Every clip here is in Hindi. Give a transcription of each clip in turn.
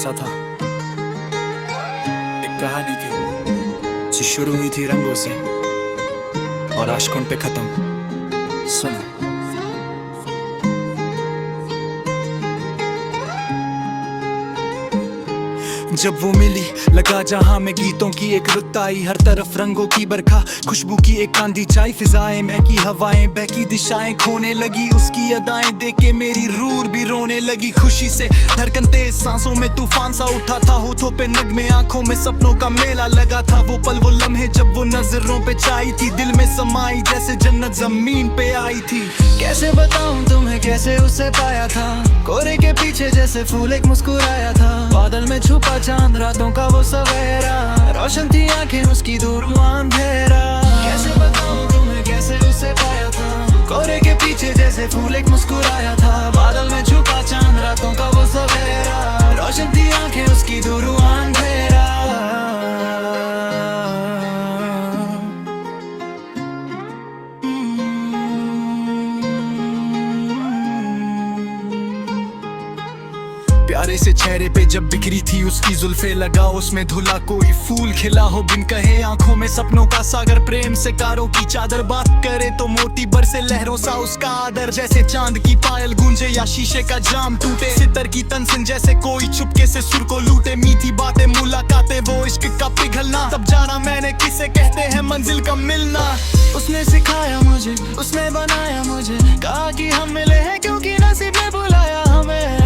ऐसा था, एक कहानी थी जो शुरू हुई थी रंगों से और आशिकों पे खत्म। सुनो। जब वो मिली लगा जहां में गीतों की एक रुत आई, हर तरफ रंगों की बरखा, खुशबू की एक आंधी छाई, फिजाएं महकी, हवाएं बहकी, दिशाएं खोने लगी, उसकी अदाएं देख के मेरी रूह भी रोने लगी। खुशी से धड़कन तेज, सांसों में तूफान सा उठा था, होठों पे नगमे, आंखों में सपनों का मेला लगा था। वो पल वो लम्हे जब वो नजरों पे छाई थी, दिल में समाई जैसे जन्नत जमीन पे आई थी। कैसे बताऊं तुम्हें कैसे उसे पाया था, कोरे के पीछे जैसे फूल एक मुस्कुराया था, बादल में छुपा चांद रातों का वो सवेरा, रोशन थी आंखें उसकी दूर अंधेरा। कैसे बताऊं तुम्हें कैसे उसे पाया था, कोरे के पीछे जैसे फूल एक मुस्कुराया था, बादल में छुपा चांद रातों का वो सवेरा, रोशन थी आंखें उसकी दूर अंधेरा। प्यारे से चेहरे पे जब बिखरी थी उसकी जुल्फे, लगा उसमें धुला कोई फूल खिला हो बिन कहे, आंखों में सपनों का सागर, प्रेम से कारों की चादर, बात करे तो मोती बरसे लहरों सा उसका आदर, जैसे चांद की पायल गूंजे या शीशे का जाम टूटे, सितर की तनसिन जैसे कोई चुपके से सुर को लूटे, मीठी बातें मुलाकातें वो इश्क का पिघलना, तब जाना मैंने किसे कहते हैं मंजिल का मिलना। उसने सिखाया मुझे, उसने बनाया मुझे, कहा कि हम मिले हैं क्योंकि नसीब ने बुलाया हमें।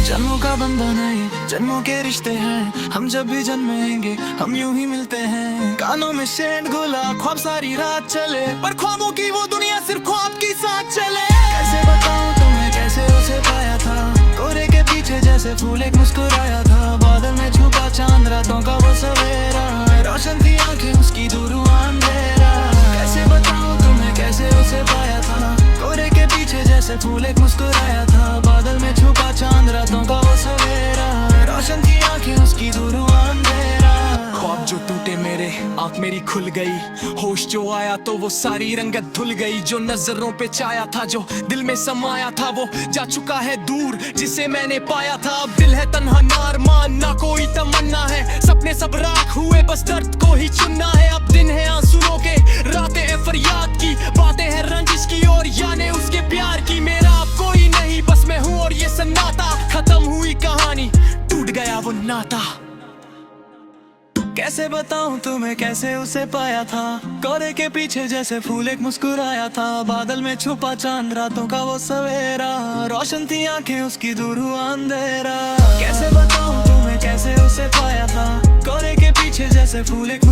जन्मों का बंधन है, जन्मों के रिश्ते हैं, हम जब भी जन्मेंगे हम यूं ही मिलते हैं। कानों में शेंड घुला, ख्वाब सारी रात चले, पर ख्वाबों की वो दुनिया सिर्फ ख्वाब की साथ चले। कैसे बताऊं तुम्हें कैसे उसे पाया था, कोरे के पीछे जैसे फूल एक मुस्कुराया था, बादल में छुपा चांद रातों का वो सवेरा, रोशन थी आंखें उसकी दूर अंधेरा। कैसे बताऊं तुम्हें कैसे उसे पाया था, कोरे के पीछे जैसे फूल एक मुस्कुराया था, बादल में छुपा चांद रातों का वो सवेरा, रोशन थी आंखें उसकी दूर अंधेरा। ख्वाब जो टूटे मेरे, आंख मेरी खुल गई, होश जो आया तो वो सारी रंगत धुल गई, जो नजरों पे छाया था, जो दिल में समाया था, वो जा चुका है दूर जिसे मैंने पाया था। अब दिल है तन्हा नारमान, ना कोई तमन्ना है, सपने सब राख हुए, बस दर्द को ही चुनना है। अब दिन है आंसुओं के, रातें हैं फरियाद की, बातें हैं रंजिश की और याने उसके प्यार की। मेरा अब कोई नहीं, बस मैं हूँ और ये सन्नाटा, खत्म हुई कहानी, टूट गया वो नाता। कैसे बताऊं तुम्हें कैसे उसे पाया था, कोरे के पीछे जैसे फूल एक मुस्कुराया था, बादल में छुपा चांद रातों का वो सवेरा, रोशन थी आंखें उसकी दूर अंधेरा। कैसे बताऊं तुम्हें कैसे उसे पाया था, कोरे के पीछे जैसे फूल एक